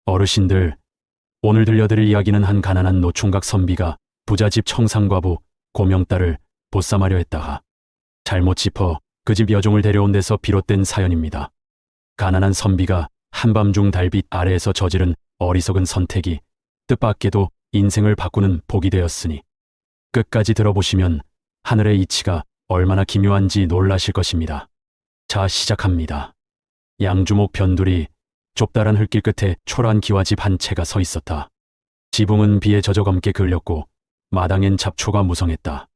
어르신들, 오늘 들려드릴 이야기는 한 가난한 노총각 선비가 부잣집 청상과부 고명딸을 보쌈하려 했다가 잘못 짚어 그 집 여종을 데려온 데서 비롯된 사연입니다. 가난한 선비가 한밤중 달빛 아래에서 저지른 어리석은 선택이 뜻밖에도 인생을 바꾸는 복이 되었으니 끝까지 들어보시면 하늘의 이치가 얼마나 기묘한지 놀라실 것입니다. 자, 시작합니다. 양주목 변두리 좁다란 흙길 끝에 초라한 기와집 한 채가 서 있었다. 지붕은 비에 젖어 검게 그을렸고 마당엔 잡초가 무성했다.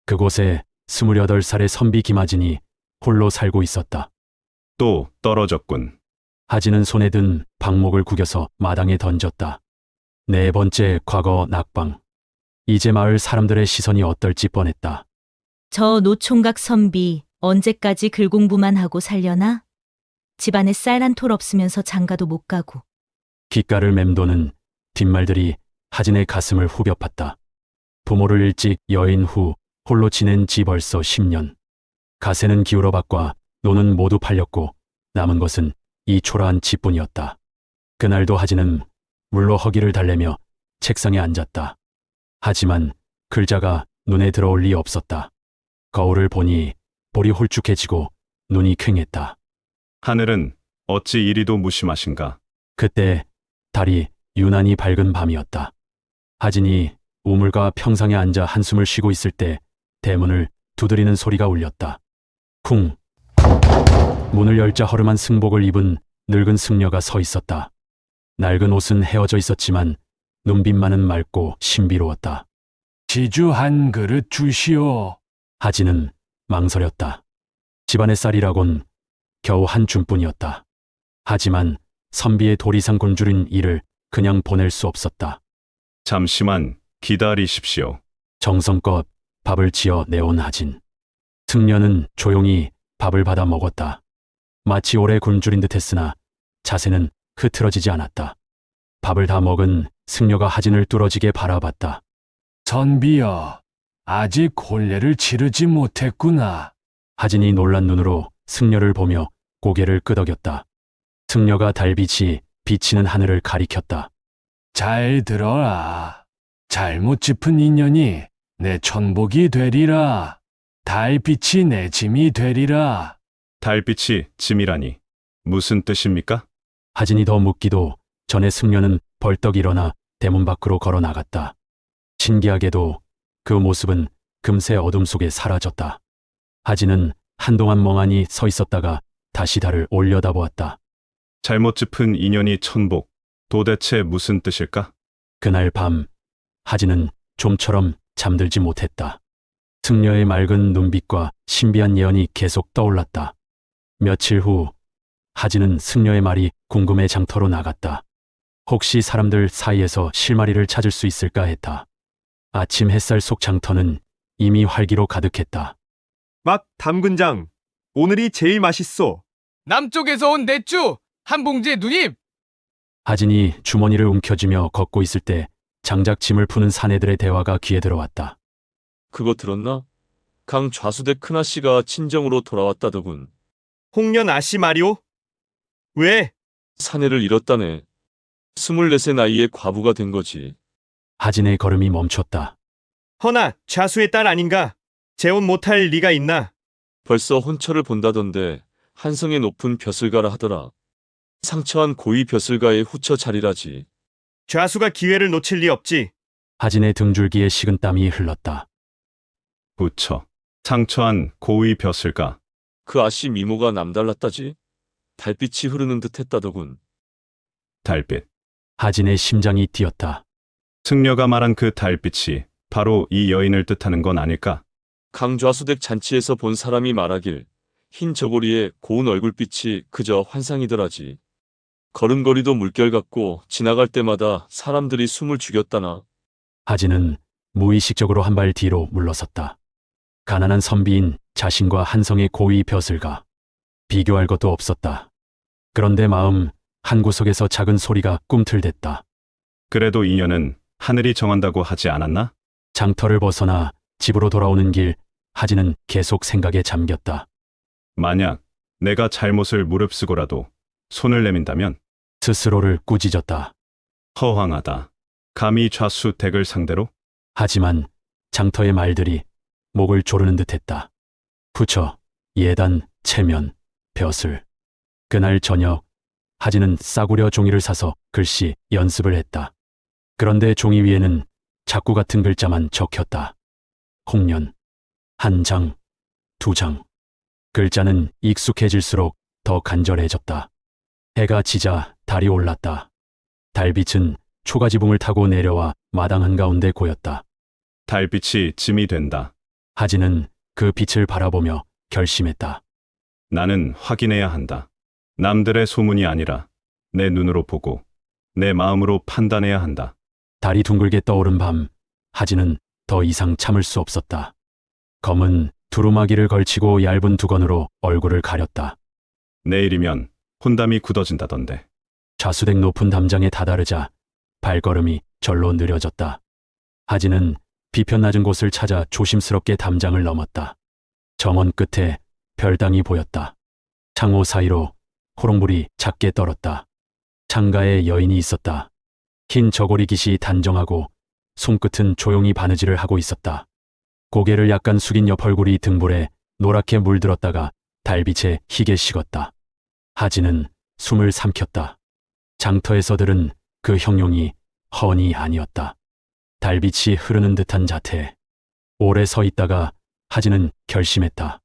그곳에 28살의 선비 김아진이 홀로 살고 있었다. 또 떨어졌군. 하진은 손에 든 방목을 구겨서 마당에 던졌다. 네 번째 과거 낙방. 이제 마을 사람들의 시선이 어떨지 뻔했다. 저 노총각 선비 언제까지 글공부만 하고 살려나? 집안에 쌀 한 톨 없으면서 장가도 못 가고. 귓가를 맴도는 뒷말들이 하진의 가슴을 후벼 팠다. 부모를 일찍 여인 후 홀로 지낸 지 벌써 10년. 가세는 기울어 밭과 노는 모두 팔렸고 남은 것은 이 초라한 집뿐이었다. 그날도 하진은 물로 허기를 달래며 책상에 앉았다. 하지만 글자가 눈에 들어올 리 없었다. 거울을 보니 볼이 홀쭉해지고 눈이 퀭했다. 하늘은 어찌 이리도 무심하신가. 그때 달이 유난히 밝은 밤이었다. 하진이 우물가 평상에 앉아 한숨을 쉬고 있을 때 대문을 두드리는 소리가 울렸다. 쿵! 문을 열자 허름한 승복을 입은 늙은 승려가 서 있었다. 낡은 옷은 헤어져 있었지만 눈빛만은 맑고 신비로웠다. 지주 한 그릇 주시오. 하진은 망설였다. 집안의 쌀이라곤 겨우 한 줌뿐이었다. 하지만 선비의 도리상 굶주린 이를 그냥 보낼 수 없었다. 잠시만 기다리십시오. 정성껏 밥을 지어 내온 하진. 승려는 조용히 밥을 받아 먹었다. 마치 오래 굶주린 듯했으나 자세는 흐트러지지 않았다. 밥을 다 먹은 승려가 하진을 뚫어지게 바라봤다. 선비여, 아직 혼례를 치르지 못했구나. 하진이 놀란 눈으로 승려를 보며 고개를 끄덕였다. 승려가 달빛이 비치는 하늘을 가리켰다. 잘 들어라. 잘못 짚은 인연이 내 천복이 되리라. 달빛이 내 짐이 되리라. 달빛이 짐이라니 무슨 뜻입니까? 하진이 더 묻기도 전에 승려는 벌떡 일어나 대문 밖으로 걸어 나갔다. 신기하게도 그 모습은 금세 어둠 속에 사라졌다. 하진은 한동안 멍하니 서 있었다가 다시 달을 올려다보았다. 잘못 짚은 인연이 천복. 도대체 무슨 뜻일까? 그날 밤 하진은 좀처럼 잠들지 못했다. 승려의 맑은 눈빛과 신비한 예언이 계속 떠올랐다. 며칠 후 하진은 승려의 말이 궁금해 장터로 나갔다. 혹시 사람들 사이에서 실마리를 찾을 수 있을까 했다. 아침 햇살 속 장터는 이미 활기로 가득했다. 막 담근장, 오늘이 제일 맛있소. 남쪽에서 온 넷주 한 봉지에 누님. 하진이 주머니를 움켜쥐며 걷고 있을 때 장작 짐을 푸는 사내들의 대화가 귀에 들어왔다. 그거 들었나? 강 좌수대 큰아씨가 친정으로 돌아왔다더군. 홍련 아씨 말이오? 왜? 사내를 잃었다네. 24세 나이에 과부가 된 거지. 하진의 걸음이 멈췄다. 허나 좌수의 딸 아닌가? 재혼 못할 리가 있나? 벌써 혼처를 본다던데 한성의 높은 벼슬가라 하더라. 상처한 고위 벼슬가의 후처 자리라지. 좌수가 기회를 놓칠 리 없지. 하진의 등줄기에 식은 땀이 흘렀다. 부처. 상처한 고위 벼슬가. 그 아씨 미모가 남달랐다지. 달빛이 흐르는 듯 했다더군. 달빛. 하진의 심장이 뛰었다. 승려가 말한 그 달빛이 바로 이 여인을 뜻하는 건 아닐까? 강좌수댁 잔치에서 본 사람이 말하길 흰 저고리에 고운 얼굴빛이 그저 환상이더라지. 걸음걸이도 물결 같고 지나갈 때마다 사람들이 숨을 죽였다나. 하진은 무의식적으로 한 발 뒤로 물러섰다. 가난한 선비인 자신과 한성의 고위 벼슬가. 비교할 것도 없었다. 그런데 마음 한구석에서 작은 소리가 꿈틀댔다. 그래도 인연은 하늘이 정한다고 하지 않았나? 장터를 벗어나 집으로 돌아오는 길 하진은 계속 생각에 잠겼다. 만약 내가 잘못을 무릅쓰고라도 손을 내민다면 스스로를 꾸짖었다. 허황하다. 감히 좌수 댁을 상대로? 하지만 장터의 말들이 목을 조르는 듯했다. 부처, 예단, 체면, 벼슬. 그날 저녁 하진은 싸구려 종이를 사서 글씨 연습을 했다. 그런데 종이 위에는 자꾸 같은 글자만 적혔다. 홍련. 한 장, 두 장. 글자는 익숙해질수록 더 간절해졌다. 해가 지자 달이 올랐다. 달빛은 초가지붕을 타고 내려와 마당 한가운데 고였다. 달빛이 짐이 된다. 하진은 그 빛을 바라보며 결심했다. 나는 확인해야 한다. 남들의 소문이 아니라 내 눈으로 보고 내 마음으로 판단해야 한다. 달이 둥글게 떠오른 밤, 하진은 더 이상 참을 수 없었다. 검은 두루마기를 걸치고 얇은 두건으로 얼굴을 가렸다. 내일이면 혼담이 굳어진다던데. 좌수댁 높은 담장에 다다르자 발걸음이 절로 느려졌다. 하진은 비편 낮은 곳을 찾아 조심스럽게 담장을 넘었다. 정원 끝에 별당이 보였다. 창호 사이로 호롱불이 작게 떨었다. 창가에 여인이 있었다. 흰 저고리 깃이 단정하고 손끝은 조용히 바느질을 하고 있었다. 고개를 약간 숙인 옆 얼굴이 등불에 노랗게 물들었다가 달빛에 희게 식었다. 하진은 숨을 삼켰다. 장터에서 들은 그 형용이 허언이 아니었다. 달빛이 흐르는 듯한 자태. 오래 서 있다가 하진은 결심했다.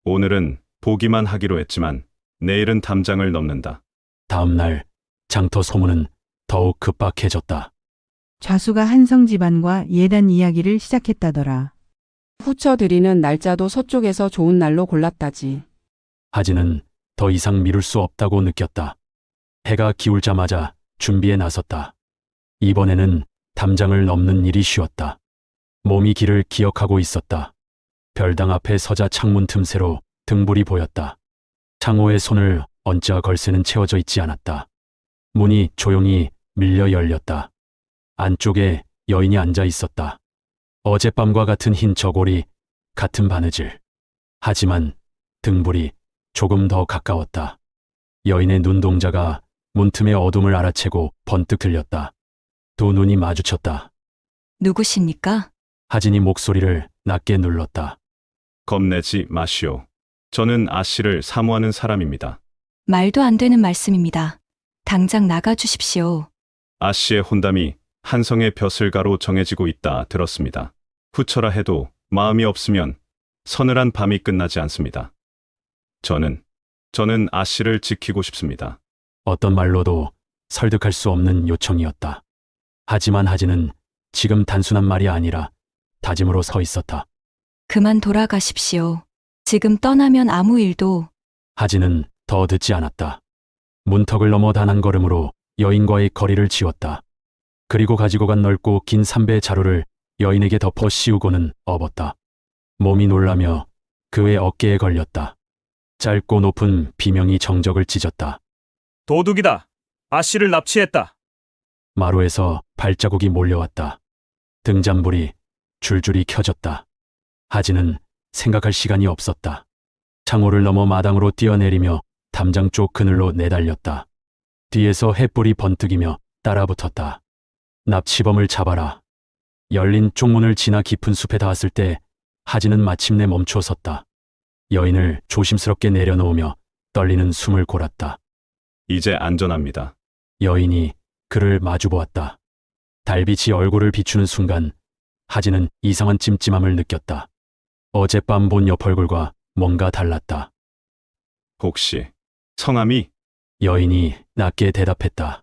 오늘은 보기만 하기로 했지만 내일은 담장을 넘는다. 다음 날 장터 소문은 더욱 급박해졌다. 좌수가 한성 집안과 예단 이야기를 시작했다더라. 후처 드리는 날짜도 서쪽에서 좋은 날로 골랐다지. 하진은 더 이상 미룰 수 없다고 느꼈다. 해가 기울자마자 준비에 나섰다. 이번에는 담장을 넘는 일이 쉬웠다. 몸이 길을 기억하고 있었다. 별당 앞에 서자 창문 틈새로 등불이 보였다. 창호의 손을 얹자 걸쇠는 채워져 있지 않았다. 문이 조용히 밀려 열렸다. 안쪽에 여인이 앉아 있었다. 어젯밤과 같은 흰 저고리, 같은 바느질. 하지만 등불이 조금 더 가까웠다. 여인의 눈동자가 문틈의 어둠을 알아채고 번뜩 들렸다. 두 눈이 마주쳤다. 누구십니까? 하진이 목소리를 낮게 눌렀다. 겁내지 마시오. 저는 아씨를 사모하는 사람입니다. 말도 안 되는 말씀입니다. 당장 나가 주십시오. 아씨의 혼담이 한성의 벼슬가로 정해지고 있다 들었습니다. 후처라 해도 마음이 없으면 서늘한 밤이 끝나지 않습니다. 저는 아씨를 지키고 싶습니다. 어떤 말로도 설득할 수 없는 요청이었다. 하지만 하진은 지금 단순한 말이 아니라 다짐으로 서 있었다. 그만 돌아가십시오. 지금 떠나면 아무 일도. 하진은 더 듣지 않았다. 문턱을 넘어 단 한 걸음으로 여인과의 거리를 지웠다. 그리고 가지고 간 넓고 긴 삼배 자루를 여인에게 덮어 씌우고는 업었다. 몸이 놀라며 그의 어깨에 걸렸다. 짧고 높은 비명이 정적을 찢었다. 도둑이다. 아씨를 납치했다. 마루에서 발자국이 몰려왔다. 등잔불이 줄줄이 켜졌다. 하진은 생각할 시간이 없었다. 창호를 넘어 마당으로 뛰어내리며 담장 쪽 그늘로 내달렸다. 뒤에서 햇불이 번뜩이며 따라붙었다. 납치범을 잡아라. 열린 쪽문을 지나 깊은 숲에 닿았을 때 하진은 마침내 멈춰 섰다. 여인을 조심스럽게 내려놓으며 떨리는 숨을 골았다. 이제 안전합니다. 여인이 그를 마주보았다. 달빛이 얼굴을 비추는 순간 하진은 이상한 찜찜함을 느꼈다. 어젯밤 본 옆 얼굴과 뭔가 달랐다. 혹시 성함이? 여인이 낮게 대답했다.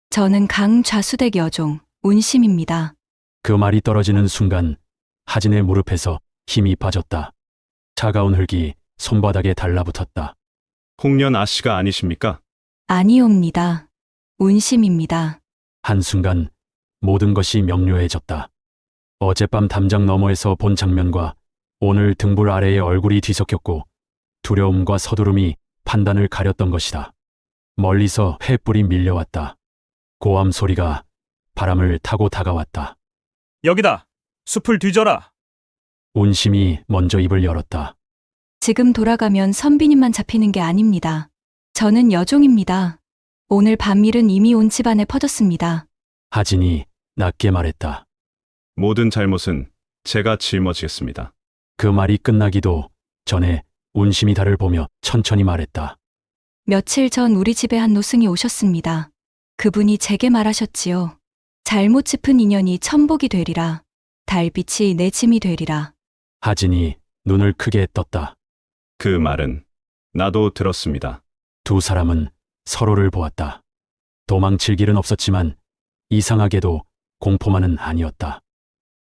저는 강좌수댁 여종 운심입니다. 그 말이 떨어지는 순간 하진의 무릎에서 힘이 빠졌다. 차가운 흙이 손바닥에 달라붙었다. 홍련 아씨가 아니십니까? 아니옵니다. 운심입니다. 한순간 모든 것이 명료해졌다. 어젯밤 담장 너머에서 본 장면과 오늘 등불 아래의 얼굴이 뒤섞였고 두려움과 서두름이 판단을 가렸던 것이다. 멀리서 횃불이 밀려왔다. 고함 소리가 바람을 타고 다가왔다. 여기다. 숲을 뒤져라. 운심이 먼저 입을 열었다. 지금 돌아가면 선비님만 잡히는 게 아닙니다. 저는 여종입니다. 오늘 밤 일은 이미 온 집안에 퍼졌습니다. 하진이 낮게 말했다. 모든 잘못은 제가 짊어지겠습니다. 그 말이 끝나기도 전에 운심이 달을 보며 천천히 말했다. 며칠 전 우리 집에 한 노승이 오셨습니다. 그분이 제게 말하셨지요. 잘못 짚은 인연이 천복이 되리라. 달빛이 내 짐이 되리라. 하진이 눈을 크게 떴다. 그 말은 나도 들었습니다. 두 사람은 서로를 보았다. 도망칠 길은 없었지만 이상하게도 공포만은 아니었다.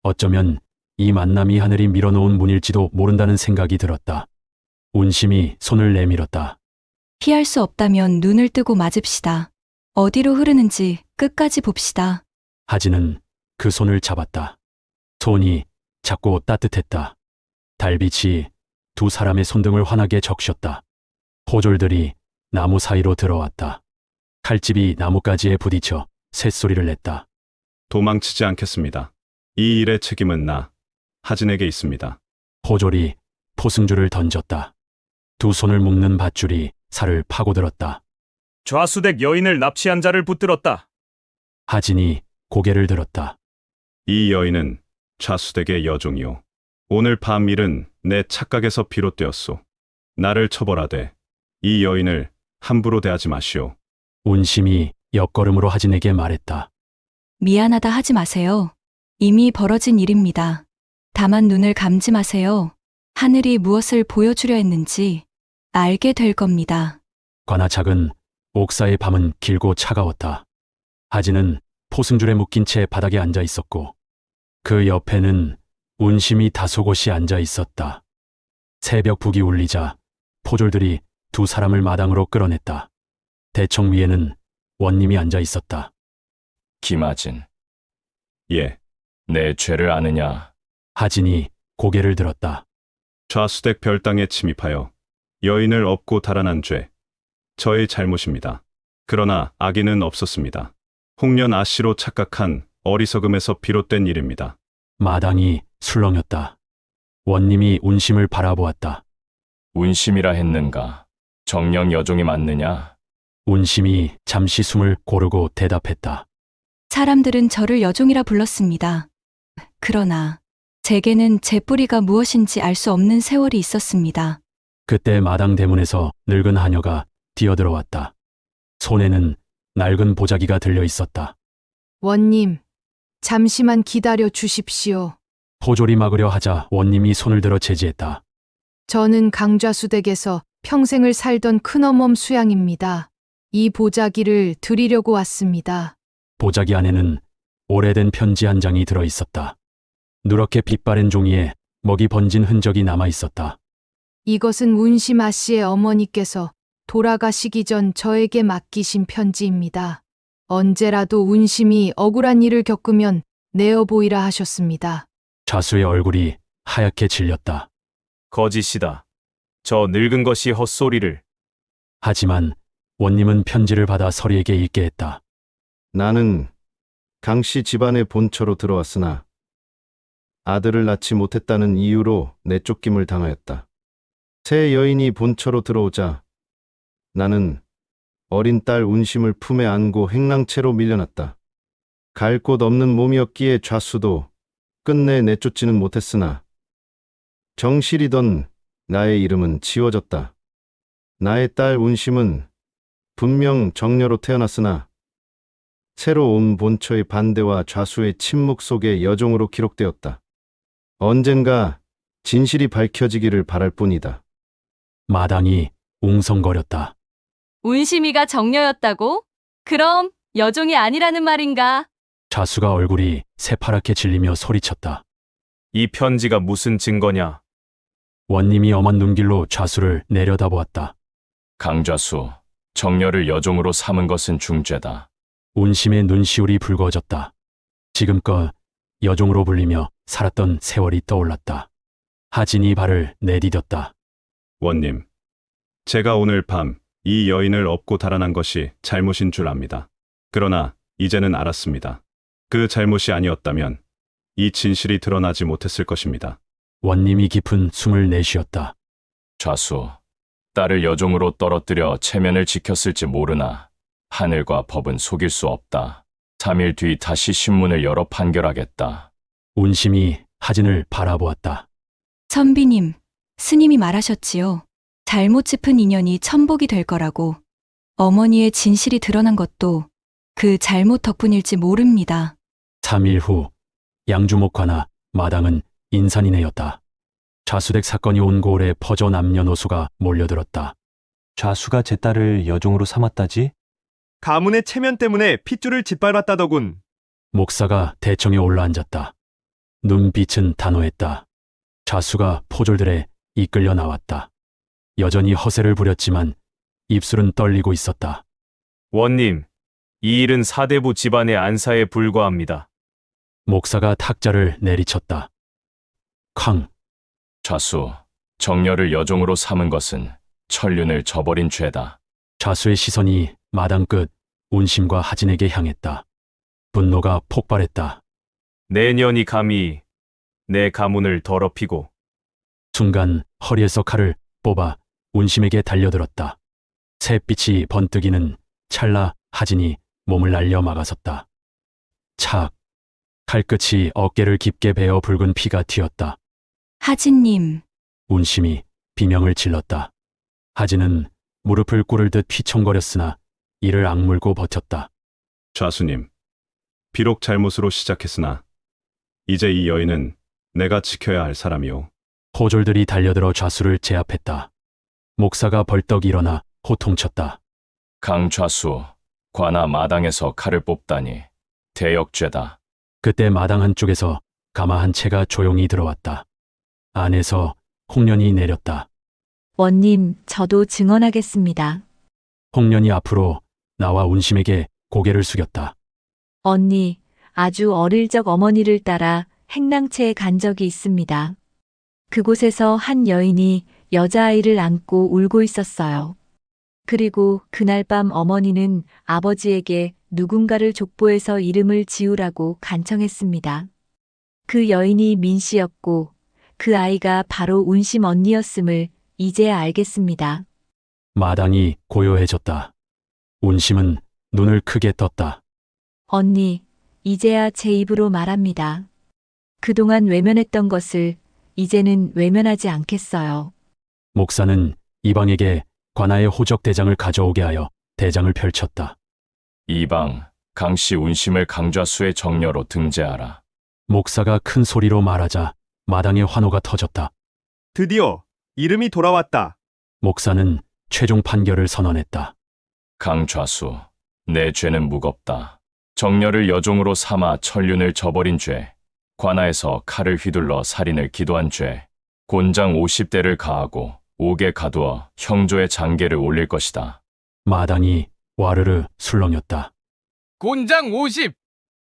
어쩌면 이 만남이 하늘이 밀어놓은 문일지도 모른다는 생각이 들었다. 운심이 손을 내밀었다. 피할 수 없다면 눈을 뜨고 맞읍시다. 어디로 흐르는지 끝까지 봅시다. 하진은 그 손을 잡았다. 손이 작고 따뜻했다. 달빛이 두 사람의 손등을 환하게 적셨다. 포졸들이 나무 사이로 들어왔다. 칼집이 나뭇가지에 부딪혀 쇳소리를 냈다. 도망치지 않겠습니다. 이 일의 책임은 하진에게 있습니다. 포졸이 포승줄을 던졌다. 두 손을 묶는 밧줄이 살을 파고들었다. 좌수댁 여인을 납치한 자를 붙들었다. 하진이 고개를 들었다. 이 여인은 좌수댁의 여종이요. 오늘 밤 일은 내 착각에서 비롯되었소. 나를 처벌하되 이 여인을 함부로 대하지 마시오. 운심이 옆걸음으로 하진에게 말했다. 미안하다 하지 마세요. 이미 벌어진 일입니다. 다만 눈을 감지 마세요. 하늘이 무엇을 보여주려 했는지 알게 될 겁니다. 관아작은 옥사의 밤은 길고 차가웠다. 하진은 포승줄에 묶인 채 바닥에 앉아 있었고 그 옆에는 운심이 다소곳이 앉아 있었다. 새벽 북이 울리자 포졸들이 두 사람을 마당으로 끌어냈다. 대청 위에는 원님이 앉아 있었다. 김하진, 예, 내 죄를 아느냐? 하진이 고개를 들었다. 좌수댁 별당에 침입하여 여인을 업고 달아난 죄, 저의 잘못입니다. 그러나 악의는 없었습니다. 홍련 아씨로 착각한 어리석음에서 비롯된 일입니다. 마당이 술렁였다. 원님이 운심을 바라보았다. 운심이라 했는가? 정령 여종이 맞느냐? 운심이 잠시 숨을 고르고 대답했다. 사람들은 저를 여종이라 불렀습니다. 그러나 제게는 제 뿌리가 무엇인지 알 수 없는 세월이 있었습니다. 그때 마당 대문에서 늙은 하녀가 뛰어들어왔다. 손에는 낡은 보자기가 들려 있었다. 원님, 잠시만 기다려 주십시오. 포졸이 막으려 하자 원님이 손을 들어 제지했다. 저는 강좌수댁에서 평생을 살던 큰어멈 수양입니다. 이 보자기를 드리려고 왔습니다. 보자기 안에는 오래된 편지 한 장이 들어 있었다. 누렇게 빛바랜 종이에 먹이 번진 흔적이 남아 있었다. 이것은 운심아 씨의 어머니께서 돌아가시기 전 저에게 맡기신 편지입니다. 언제라도 운심이 억울한 일을 겪으면 내어 보이라 하셨습니다. 좌수의 얼굴이 하얗게 질렸다. 거짓이다. 저 늙은 것이 헛소리를. 하지만 원님은 편지를 받아 서리에게 읽게 했다. 나는 강씨 집안의 본처로 들어왔으나 아들을 낳지 못했다는 이유로 내쫓김을 당하였다. 새 여인이 본처로 들어오자 나는 어린 딸 운심을 품에 안고 행랑채로 밀려났다. 갈 곳 없는 몸이었기에 좌수도 끝내 내쫓지는 못했으나 정실이던 나의 이름은 지워졌다. 나의 딸 운심은 분명 정녀로 태어났으나 새로 온 본처의 반대와 좌수의 침묵 속에 여종으로 기록되었다. 언젠가 진실이 밝혀지기를 바랄 뿐이다. 마당이 웅성거렸다. 운심이가 정녀였다고? 그럼 여종이 아니라는 말인가? 좌수가 얼굴이 새파랗게 질리며 소리쳤다. 이 편지가 무슨 증거냐? 원님이 엄한 눈길로 좌수를 내려다보았다. 강좌수, 정녀를 여종으로 삼은 것은 중죄다. 운심의 눈시울이 붉어졌다. 지금껏 여종으로 불리며 살았던 세월이 떠올랐다. 하진이 발을 내디뎠다. 원님, 제가 오늘 밤 이 여인을 업고 달아난 것이 잘못인 줄 압니다. 그러나 이제는 알았습니다. 그 잘못이 아니었다면 이 진실이 드러나지 못했을 것입니다. 원님이 깊은 숨을 내쉬었다. 좌수, 딸을 여종으로 떨어뜨려 체면을 지켰을지 모르나 하늘과 법은 속일 수 없다. 3일 뒤 다시 신문을 열어 판결하겠다. 운심이 하진을 바라보았다. 선비님, 스님이 말하셨지요. 잘못 짚은 인연이 천복이 될 거라고. 어머니의 진실이 드러난 것도 그 잘못 덕분일지 모릅니다. 3일 후 양주목 관아 마당은 인산이네였다. 좌수댁 사건이 온 고을에 퍼져 남녀노소가 몰려들었다. 좌수가 제 딸을 여종으로 삼았다지? 가문의 체면 때문에 핏줄을 짓밟았다더군. 목사가 대청에 올라앉았다. 눈빛은 단호했다. 좌수가 포졸들에 이끌려 나왔다. 여전히 허세를 부렸지만 입술은 떨리고 있었다. 원님, 이 일은 사대부 집안의 안사에 불과합니다. 목사가 탁자를 내리쳤다. 쾅! 좌수, 정녀를 여종으로 삼은 것은 천륜을 저버린 죄다. 좌수의 시선이 마당 끝 운심과 하진에게 향했다. 분노가 폭발했다. 내년이 감히 내 가문을 더럽히고. 순간 허리에서 칼을 뽑아 운심에게 달려들었다. 새빛이 번뜩이는 찰나 하진이 몸을 날려 막아섰다. 착! 칼끝이 어깨를 깊게 베어 붉은 피가 튀었다. 하진님, 운심이 비명을 질렀다. 하진은 무릎을 꿇을 듯 휘청거렸으나 이를 악물고 버텼다. 좌수님, 비록 잘못으로 시작했으나 이제 이 여인은 내가 지켜야 할 사람이오. 포졸들이 달려들어 좌수를 제압했다. 목사가 벌떡 일어나 호통쳤다. 강좌수, 관아 마당에서 칼을 뽑다니 대역죄다. 그때 마당 한쪽에서 가마 한 채가 조용히 들어왔다. 안에서 홍련이 내렸다. 원님, 저도 증언하겠습니다. 홍련이 앞으로 나와 운심에게 고개를 숙였다. 언니, 아주 어릴 적 어머니를 따라 행랑채에 간 적이 있습니다. 그곳에서 한 여인이 여자아이를 안고 울고 있었어요. 그리고 그날 밤 어머니는 아버지에게 누군가를 족보해서 이름을 지우라고 간청했습니다. 그 여인이 민씨였고 그 아이가 바로 운심 언니였음을 이제야 알겠습니다. 마당이 고요해졌다. 운심은 눈을 크게 떴다. 언니, 이제야 제 입으로 말합니다. 그동안 외면했던 것을 이제는 외면하지 않겠어요. 목사는 이방에게 관아의 호적 대장을 가져오게 하여 대장을 펼쳤다. 이방, 강씨 운심을 강좌수의 정녀로 등재하라. 목사가 큰 소리로 말하자 마당의 환호가 터졌다. 드디어 이름이 돌아왔다. 목사는 최종 판결을 선언했다. 강좌수, 내 죄는 무겁다. 정녀를 여종으로 삼아 천륜을 저버린 죄, 관아에서 칼을 휘둘러 살인을 기도한 죄, 곤장 50대를 가하고 옥에 가두어 형조의 장계를 올릴 것이다. 마당이 와르르 술렁였다. 곤장 50!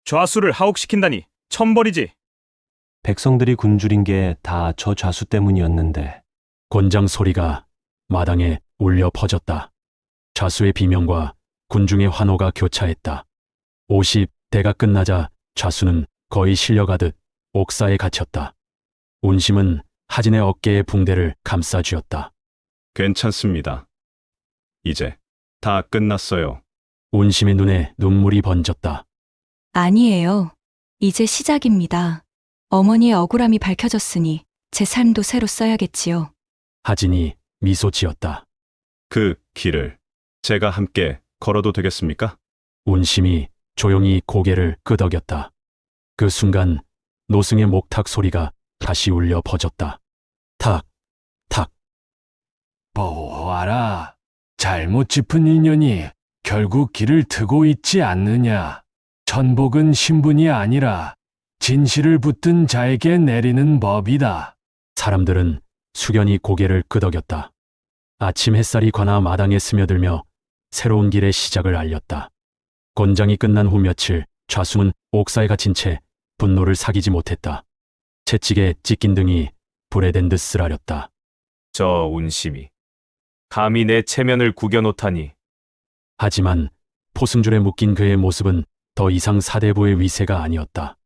좌수를 하옥시킨다니 천벌이지. 백성들이 굶주린 게 다 저 좌수 때문이었는데. 곤장 소리가 마당에 울려 퍼졌다. 좌수의 비명과 군중의 환호가 교차했다. 50대가 끝나자 좌수는 거의 실려가듯 옥사에 갇혔다. 운심은 하진의 어깨에 붕대를 감싸 쥐었다. 괜찮습니다. 이제 다 끝났어요. 운심의 눈에 눈물이 번졌다. 아니에요. 이제 시작입니다. 어머니의 억울함이 밝혀졌으니 제 삶도 새로 써야겠지요. 하진이 미소 지었다. 그 길을 제가 함께 걸어도 되겠습니까? 운심이 조용히 고개를 끄덕였다. 그 순간 노승의 목탁 소리가 다시 울려 퍼졌다. 탁, 탁. 보아라. 잘못 짚은 인연이 결국 길을 트고 있지 않느냐. 천복은 신분이 아니라 진실을 붙든 자에게 내리는 법이다. 사람들은 숙연히 고개를 끄덕였다. 아침 햇살이 관아 마당에 스며들며 새로운 길의 시작을 알렸다. 곤장이 끝난 후 며칠 좌수는 옥사에 갇힌 채 분노를 사기지 못했다. 채찍에 찢긴 등이 불에 댄 듯 쓰라렸다. 저 운심이 감히 내 체면을 구겨놓다니. 하지만 포승줄에 묶인 그의 모습은 더 이상 사대부의 위세가 아니었다.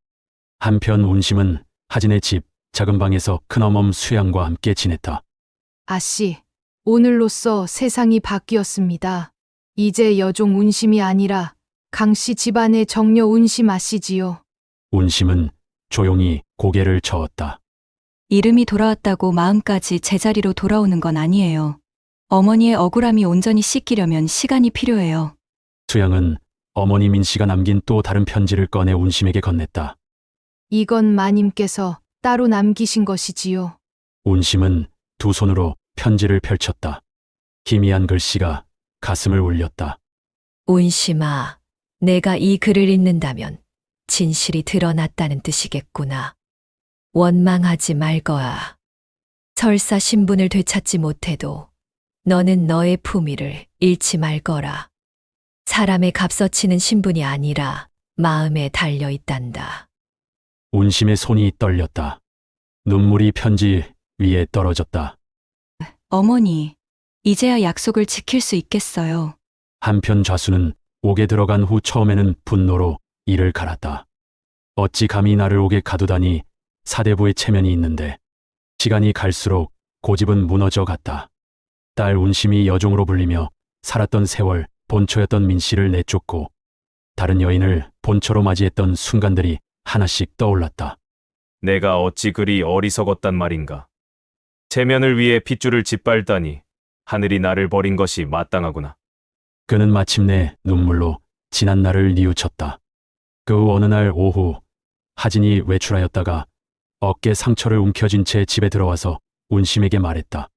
한편 운심은 하진의 집 작은 방에서 큰어멈 수양과 함께 지냈다. 아씨, 오늘로써 세상이 바뀌었습니다. 이제 여종 운심이 아니라 강씨 집안의 정녀 운심 아시지요. 운심은 조용히 고개를 저었다. 이름이 돌아왔다고 마음까지 제자리로 돌아오는 건 아니에요. 어머니의 억울함이 온전히 씻기려면 시간이 필요해요. 수양은 어머니 민씨가 남긴 또 다른 편지를 꺼내 운심에게 건넸다. 이건 마님께서 따로 남기신 것이지요. 운심은 두 손으로 편지를 펼쳤다. 희미한 글씨가 가슴을 울렸다. 운심아, 내가 이 글을 읽는다면 진실이 드러났다는 뜻이겠구나. 원망하지 말거라. 설사 신분을 되찾지 못해도 너는 너의 품위를 잃지 말거라. 사람의 값어치는 신분이 아니라 마음에 달려 있단다. 운심의 손이 떨렸다. 눈물이 편지 위에 떨어졌다. 어머니, 이제야 약속을 지킬 수 있겠어요. 한편 좌수는 옥에 들어간 후 처음에는 분노로 이를 갈았다. 어찌 감히 나를 옥에 가두다니. 사대부의 체면이 있는데. 시간이 갈수록 고집은 무너져 갔다. 딸 운심이 여종으로 불리며 살았던 세월, 본처였던 민씨를 내쫓고 다른 여인을 본처로 맞이했던 순간들이 하나씩 떠올랐다. 내가 어찌 그리 어리석었단 말인가. 체면을 위해 핏줄을 짓밟다니 하늘이 나를 버린 것이 마땅하구나. 그는 마침내 눈물로 지난 날을 뉘우쳤다. 그 어느 날 오후 하진이 외출하였다가 어깨 상처를 움켜쥔 채 집에 들어와서 운심에게 말했다.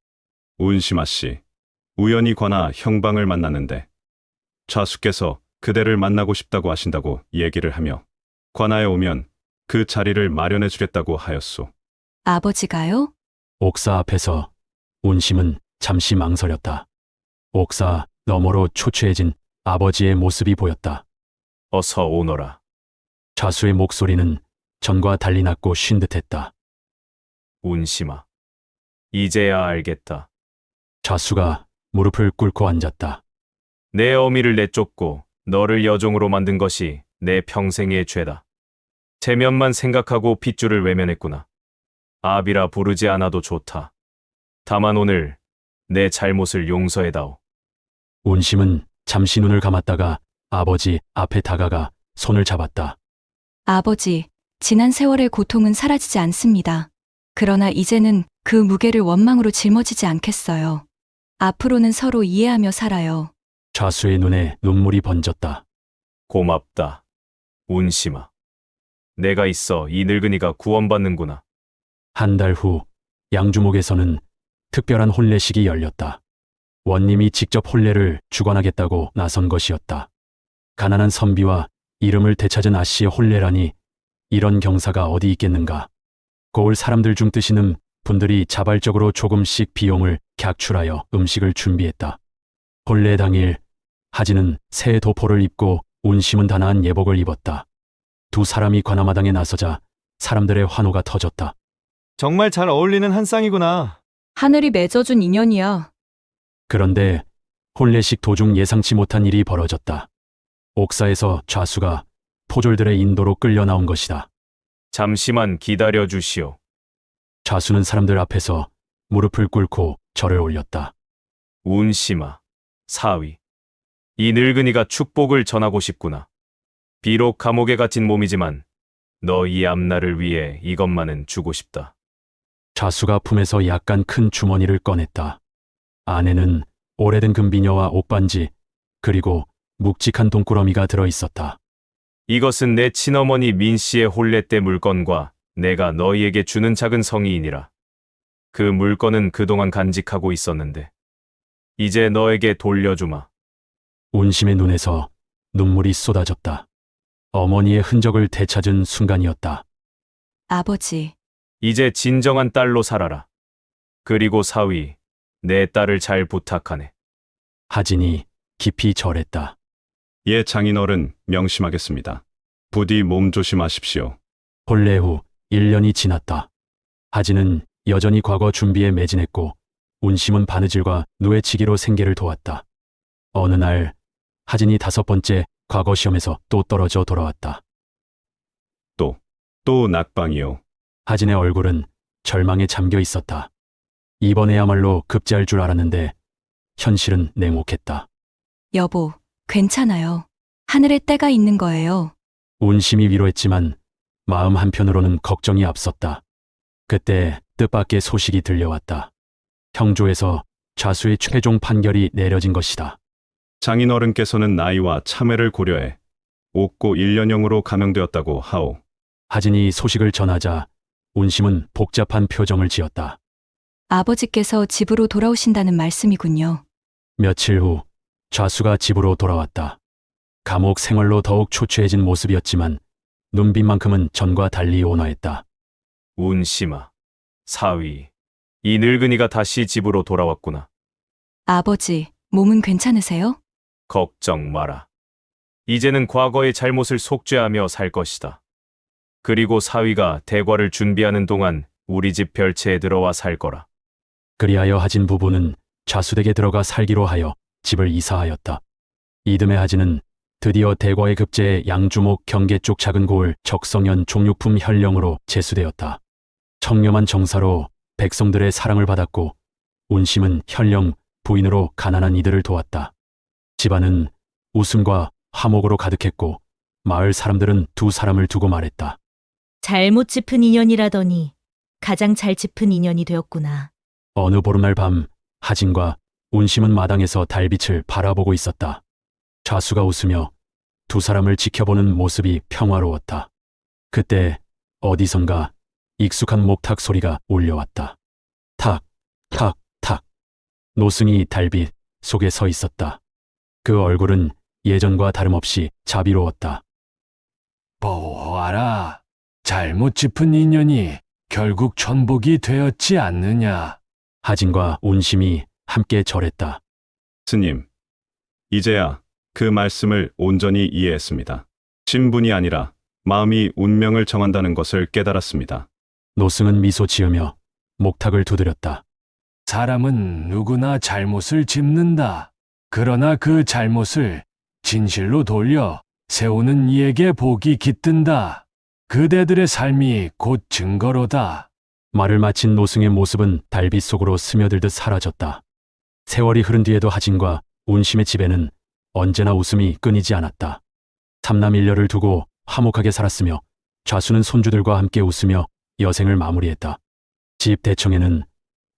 운심아 씨, 우연히 관아 형방을 만났는데 좌수께서 그대를 만나고 싶다고 하신다고 얘기를 하며 관아에 오면 그 자리를 마련해 주겠다고 하였소. 아버지가요? 옥사 앞에서 운심은 잠시 망설였다. 옥사 너머로 초췌해진 아버지의 모습이 보였다. 어서 오너라. 좌수의 목소리는 전과 달리 낮고 쉰 듯했다. 운심아, 이제야 알겠다. 좌수가 무릎을 꿇고 앉았다. 내 어미를 내쫓고 너를 여종으로 만든 것이 내 평생의 죄다. 체면만 생각하고 핏줄을 외면했구나. 아비라 부르지 않아도 좋다. 다만 오늘 내 잘못을 용서해다오. 운심은 잠시 눈을 감았다가 아버지 앞에 다가가 손을 잡았다. 아버지, 지난 세월의 고통은 사라지지 않습니다. 그러나 이제는 그 무게를 원망으로 짊어지지 않겠어요. 앞으로는 서로 이해하며 살아요. 좌수의 눈에 눈물이 번졌다. 고맙다. 운심아. 내가 있어 이 늙은이가 구원받는구나. 한 달 후 양주목에서는 특별한 혼례식이 열렸다. 원님이 직접 혼례를 주관하겠다고 나선 것이었다. 가난한 선비와 이름을 되찾은 아씨의 혼례라니 이런 경사가 어디 있겠는가. 고을 사람들 중 뜨시는 분들이 자발적으로 조금씩 비용을 객출하여 음식을 준비했다. 혼례 당일 하진은 새 도포를 입고 운심은 단아한 예복을 입었다. 두 사람이 관아마당에 나서자 사람들의 환호가 터졌다. 정말 잘 어울리는 한 쌍이구나. 하늘이 맺어준 인연이야. 그런데 혼례식 도중 예상치 못한 일이 벌어졌다. 옥사에서 좌수가 포졸들의 인도로 끌려 나온 것이다. 잠시만 기다려 주시오. 좌수는 사람들 앞에서 무릎을 꿇고 절을 올렸다. 운심아, 사위. 이 늙은이가 축복을 전하고 싶구나. 비록 감옥에 갇힌 몸이지만 너 이 앞날을 위해 이것만은 주고 싶다. 좌수가 품에서 약간 큰 주머니를 꺼냈다. 안에는 오래된 금비녀와 옷반지 그리고 묵직한 돈꾸러미가 들어있었다. 이것은 내 친어머니 민씨의 혼례 때 물건과 내가 너희에게 주는 작은 성의이니라. 그 물건은 그동안 간직하고 있었는데 이제 너에게 돌려주마. 운심의 눈에서 눈물이 쏟아졌다. 어머니의 흔적을 되찾은 순간이었다. 아버지. 이제 진정한 딸로 살아라. 그리고 사위, 내 딸을 잘 부탁하네. 하진이 깊이 절했다. 예 장인어른 명심하겠습니다. 부디 몸 조심하십시오. 혼례 후 1년이 지났다. 하진은 여전히 과거 준비에 매진했고 운심은 바느질과 누에치기로 생계를 도왔다. 어느 날 하진이 5번째 과거 시험에서 또 떨어져 돌아왔다. 또 낙방이요. 하진의 얼굴은 절망에 잠겨 있었다. 이번에야말로 급제할 줄 알았는데 현실은 냉혹했다. 여보, 괜찮아요. 하늘에 때가 있는 거예요. 운심이 위로했지만 마음 한편으로는 걱정이 앞섰다. 그때 뜻밖의 소식이 들려왔다. 형조에서 좌수의 최종 판결이 내려진 것이다. 장인 어른께서는 나이와 참회를 고려해 옥고 1년형으로 감형되었다고 하오. 하진이 소식을 전하자 운심은 복잡한 표정을 지었다. 아버지께서 집으로 돌아오신다는 말씀이군요. 며칠 후 좌수가 집으로 돌아왔다. 감옥 생활로 더욱 초췌해진 모습이었지만 눈빛만큼은 전과 달리 온화했다. 운심아, 사위, 이 늙은이가 다시 집으로 돌아왔구나. 아버지, 몸은 괜찮으세요? 걱정 마라. 이제는 과거의 잘못을 속죄하며 살 것이다. 그리고 사위가 대과를 준비하는 동안 우리 집 별채에 들어와 살 거라. 그리하여 하진 부부는 좌수댁에 들어가 살기로 하여 집을 이사하였다. 이듬해 하진은 드디어 대과의 급제에 양주목 경계 쪽 작은 고을 적성현 종육품 현령으로 제수되었다. 청렴한 정사로 백성들의 사랑을 받았고 운심은 현령 부인으로 가난한 이들을 도왔다. 집안은 웃음과 화목으로 가득했고 마을 사람들은 두 사람을 두고 말했다. 잘못 짚은 인연이라더니 가장 잘 짚은 인연이 되었구나. 어느 보름날 밤 하진과 운심은 마당에서 달빛을 바라보고 있었다. 좌수가 웃으며 두 사람을 지켜보는 모습이 평화로웠다. 그때 어디선가 익숙한 목탁 소리가 울려왔다. 탁, 탁, 탁. 노승이 달빛 속에 서 있었다. 그 얼굴은 예전과 다름없이 자비로웠다. 보아라. 잘못 짚은 인연이 결국 천복이 되었지 않느냐. 하진과 운심이 함께 절했다. 스님, 이제야 그 말씀을 온전히 이해했습니다. 신분이 아니라 마음이 운명을 정한다는 것을 깨달았습니다. 노승은 미소 지으며 목탁을 두드렸다. 사람은 누구나 잘못을 짚는다. 그러나 그 잘못을 진실로 돌려 세우는 이에게 복이 깃든다. 그대들의 삶이 곧 증거로다. 말을 마친 노승의 모습은 달빛 속으로 스며들듯 사라졌다. 세월이 흐른 뒤에도 하진과 운심의 집에는 언제나 웃음이 끊이지 않았다. 삼남 일녀를 두고 화목하게 살았으며 좌수는 손주들과 함께 웃으며 여생을 마무리했다. 집 대청에는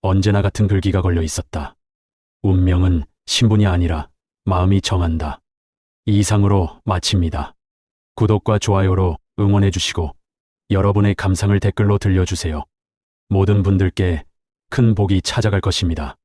언제나 같은 글귀가 걸려 있었다. 운명은 신분이 아니라 마음이 정한다. 이상으로 마칩니다. 구독과 좋아요로 응원해 주시고 여러분의 감상을 댓글로 들려주세요. 모든 분들께 큰 복이 찾아갈 것입니다.